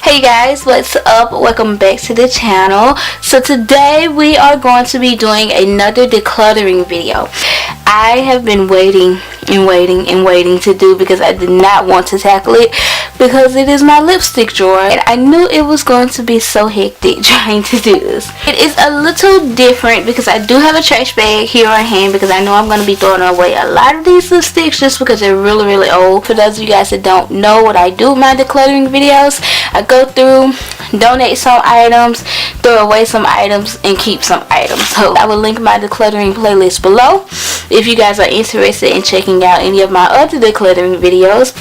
Hey guys, what's up? Welcome back to the channel. So today we are going to be doing another decluttering video. I have been waiting to do because I did not want to tackle it because it is my lipstick drawer and I knew it was going to be so hectic trying to do this. It is a little different because I do have a trash bag here on hand because I know I'm going to be throwing away a lot of these lipsticks just because they're really old. For those of you guys that don't know what I do with my decluttering videos, I go through, donate some items, throw away some items, and keep some items. So I will link my decluttering playlist below if you guys are interested in checking out any of my other decluttering videos.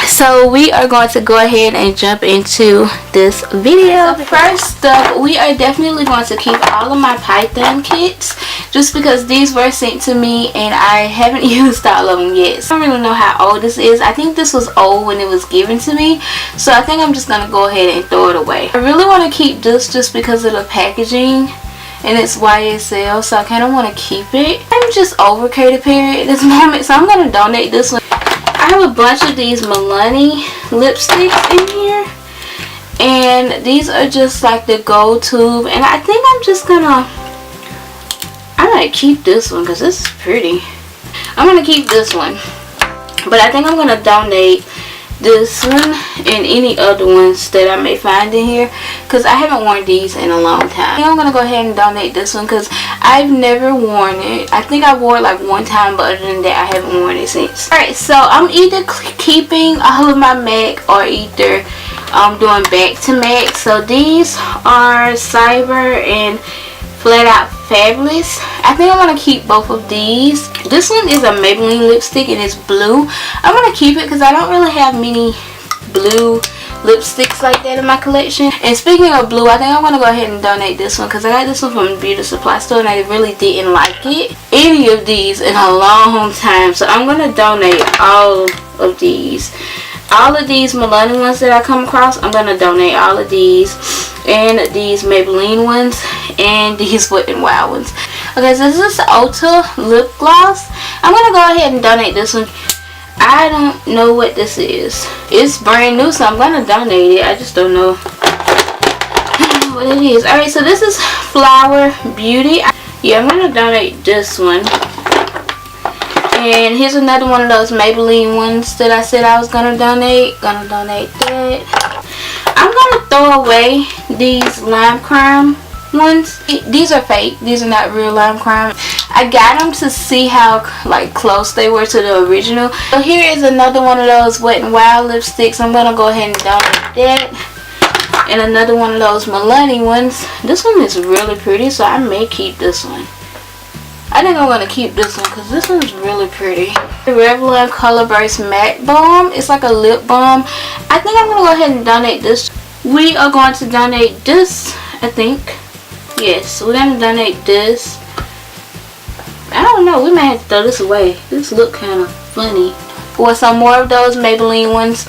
So we are going to go ahead and jump into this video. So first up, we are definitely going to keep all of my Python kits just because these were sent to me and I haven't used all of them yet. So I don't really know how old this is. I think this was old when it was given to me, so I think I'm just going to go ahead and throw it away. I really want to keep this just because of the packaging and it's YSL, so I kind of want to keep it. I'm just over Katy Perry at this moment, so I'm going to donate this one. I have a bunch of these Milani lipsticks in here, and these are just like the gold tube, and I think I'm just gonna, I might keep this one because this is pretty. I'm gonna keep this one, but I think I'm gonna donate this one and any other ones that I may find in here because I haven't worn these in a long time. I think I'm gonna go ahead and donate this one because I've never worn it. I think I wore it like one time, but other than that I haven't worn it since. Alright, so I'm either keeping all of my MAC or either doing back to MAC. So these are Cyber and Flat Out Fabulous. I think I'm going to keep both of these. This one is a Maybelline lipstick and it's blue. I'm going to keep it because I don't really have many blue lipsticks like that in my collection. And speaking of blue, I think I'm going to go ahead and donate this one because I got this one from the beauty supply store and I really didn't like it, any of these, in a long time. So I'm going to donate all of these. All of these Milani ones that I come across, I'm going to donate all of these. And these Maybelline ones. And these Wet n Wild ones. Okay, so this is Ulta lip gloss. I'm going to go ahead and donate this one. I don't know what this is. It's brand new, so I'm going to donate it. I just don't know what it is. Alright, so this is Flower Beauty. Yeah, I'm going to donate this one. And here's another one of those Maybelline ones that I said I was going to donate. Gonna donate that. I'm going to throw away these Lime Crime ones. These are fake. These are not real Lime Crime. I got them to see how like close they were to the original. So here is another one of those Wet n Wild lipsticks. I'm going to go ahead and donate that. And another one of those Milani ones. This one is really pretty, so I may keep this one. I think I'm going to keep this one because this one's really pretty. The Revlon Color Burst Matte Balm. It's like a lip balm. I think I'm going to go ahead and donate this. We are going to donate this, I think. Yes, we're going to donate this. I don't know. We might have to throw this away. This look kind of funny. For some more of those Maybelline ones.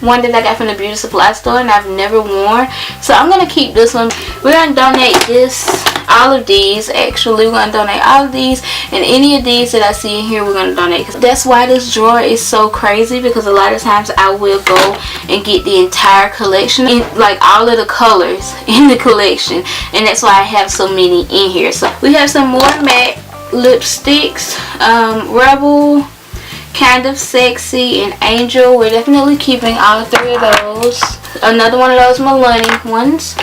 One that I got from the beauty supply store and I've never worn. So I'm going to keep this one. We're going to donate this. All of these, actually, we're going to donate all of these, and any of these that I see in here we're going to donate. That's why this drawer is so crazy, because a lot of times I will go and get the entire collection, like all of the colors in the collection, and that's why I have so many in here. So we have some more matte lipsticks, Rebel, Kind of Sexy, and Angel. We're definitely keeping all three of those. Another one of those Milani ones.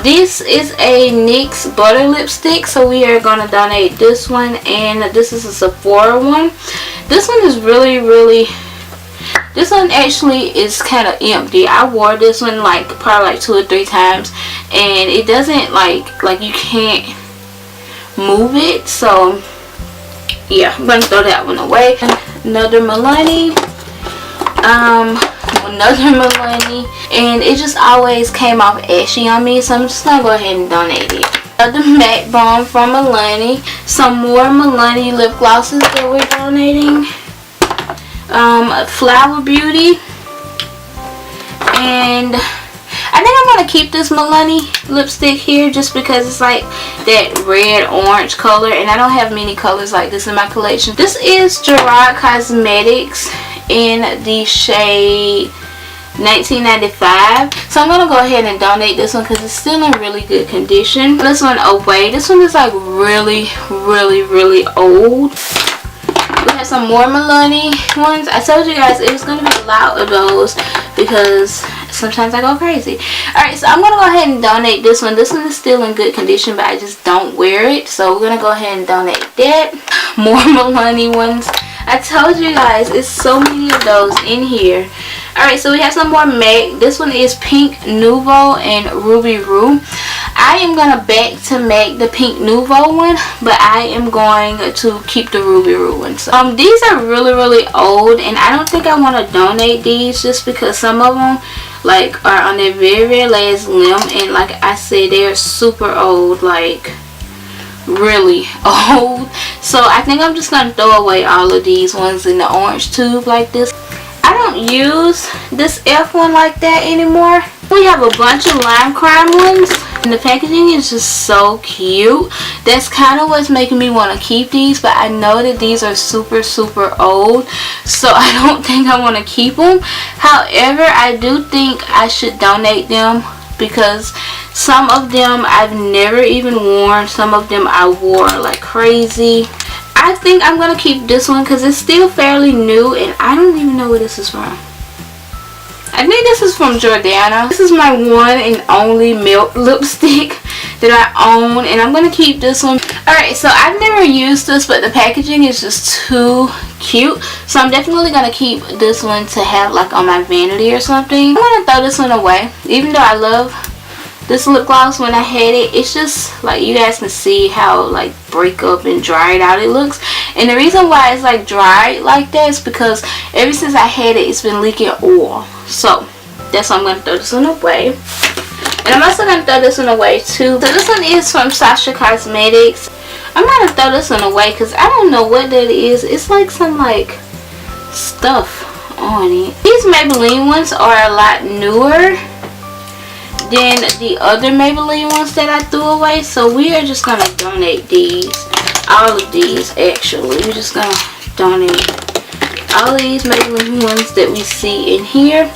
This is a NYX butter lipstick, so we are going to donate this one, and this is a Sephora one. This one is really, this one actually is kind of empty. I wore this one like probably like 2 or 3 times, and it doesn't like you can't move it, so yeah, I'm going to throw that one away. Another Milani. Another Milani, and it just always came off ashy on me, so I'm just gonna go ahead and donate it. Another matte balm from Milani. Some more Milani lip glosses that we're donating. Flower Beauty, and I think I'm gonna keep this Milani lipstick here just because it's like that red orange color, and I don't have many colors like this in my collection. This is Gerard Cosmetics in the shade $19.95. So I'm gonna go ahead and donate this one because it's still in really good condition. This one away. This one is like really old. We have some more Milani ones. I told you guys it was gonna be a lot of those because sometimes I go crazy. Alright, so I'm gonna go ahead and donate this one. This one is still in good condition, but I just don't wear it, so we're gonna go ahead and donate that. More Milani ones. I told you guys it's so many of those in here. Alright, so we have some more MAC. This one is Pink Nouveau and Ruby Roo. I am going to back to MAC the Pink Nouveau one, but I am going to keep the Ruby Roo one. So, these are really old, and I don't think I want to donate these just because some of them like are on their very last limb, and like I said, they're super old, like really old. So I think I'm just going to throw away all of these ones in the orange tube like this. I don't use this F one like that anymore. We have a bunch of Lime Crime ones, and the packaging is just so cute. That's kind of what's making me want to keep these, but I know that these are super old, so I don't think I want to keep them. However, I do think I should donate them because some of them I've never even worn. Some of them I wore like crazy. I think I'm going to keep this one because it's still fairly new, and I don't even know where this is from. I think this is from Jordana. This is my one and only milk lipstick that I own, and I'm going to keep this one. Alright, so I've never used this, but the packaging is just too cute. So I'm definitely going to keep this one to have like on my vanity or something. I'm going to throw this one away. Even though I love this lip gloss, when I had it, it's just like, you guys can see how like break up and dried out it looks. And the reason why it's like dried like that is because ever since I had it, it's been leaking oil. So that's why I'm going to throw this one away. And I'm also going to throw this one away too. So this one is from Sasha Cosmetics. I'm going to throw this one away because I don't know what that is. It's like some like stuff on it. These Maybelline ones are a lot newer than the other Maybelline ones that I threw away, so we are just gonna donate these, all of these actually. We're just gonna donate all of these Maybelline ones that we see in here.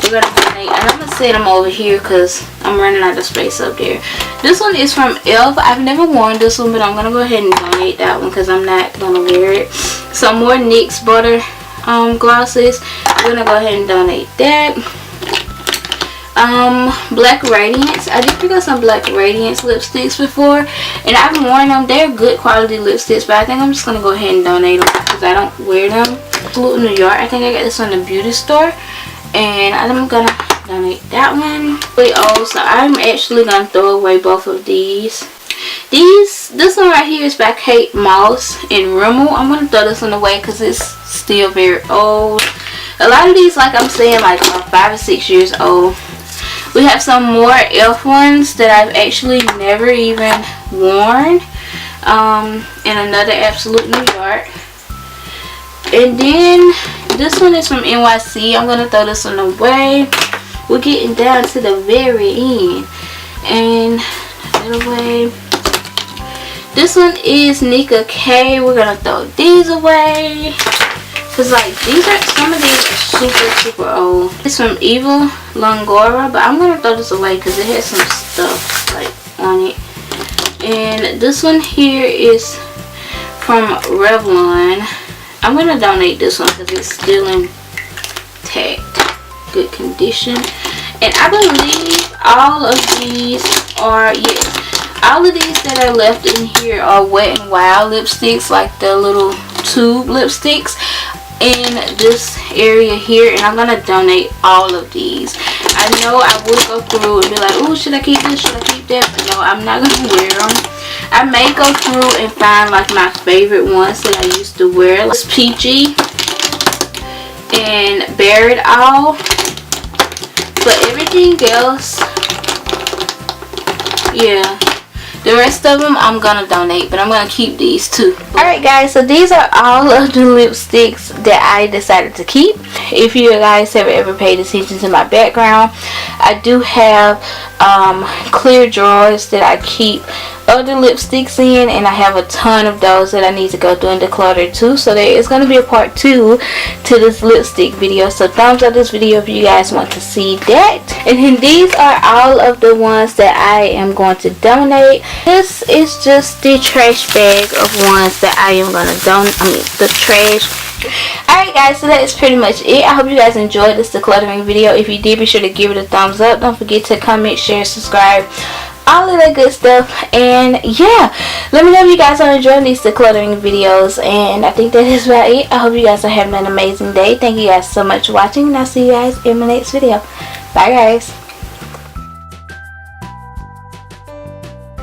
We're gonna donate, and I'm gonna set them over here because I'm running out of space up there. This one is from e.l.f. I've never worn this one, but I'm gonna go ahead and donate that one because I'm not gonna wear it. Some more NYX Butter glosses. I'm gonna go ahead and donate that. Black Radiance. I did pick up some Black Radiance lipsticks before, and I've worn them. They're good quality lipsticks, but I think I'm just gonna go ahead and donate them because I don't wear them. Absolute New York. I think I got this from the beauty store, and I'm gonna donate that one. Really old, so I'm actually gonna throw away both of these. This one right here is by Kate Moss and Rimmel. I'm gonna throw this one away because it's still very old. A lot of these, like I'm saying, like are 5 or 6 years old. We have some more e.l.f. ones that I've actually never even worn. And another Absolute New York. And then this one is from NYC. I'm going to throw this one away. We're getting down to the very end. And that away. This one is Nika K. We're going to throw these away. Because like some of these are super old. It's from Eva Longoria, but I'm going to throw this away because it has some stuff like on it. And this one here is from Revlon. I'm going to donate this one because it's still intact, good condition. And I believe all of these are, yes, all of these that are left in here are Wet n Wild lipsticks, like the little tube lipsticks in this area here, and I'm gonna donate all of these. I know I would go through and be like, oh, should I keep this, should I keep that? But no, I'm not gonna wear them. I may go through and find like my favorite ones that I used to wear. It's Peachy and Bear It All. But everything else, yeah, the rest of them I'm gonna donate, but I'm gonna keep these too. Alright guys, so these are all of the lipsticks that I decided to keep. If you guys have ever paid attention to my background, I do have clear drawers that I keep other lipsticks in, and I have a ton of those that I need to go through and declutter too. So there is going to be a part 2 to this lipstick video, so thumbs up this video if you guys want to see that. And then these are all of the ones that I am going to donate. This is just the trash bag of ones that I am going to donate. The trash. Alright guys, so that is pretty much it. I hope you guys enjoyed this decluttering video. If you did, be sure to give it a thumbs up. Don't forget to comment, share, subscribe, all of that good stuff. And yeah, let me know if you guys are enjoying these decluttering videos. And I think that is about it. I hope you guys are having an amazing day. Thank you guys so much for watching, and I'll see you guys in my next video. Bye guys.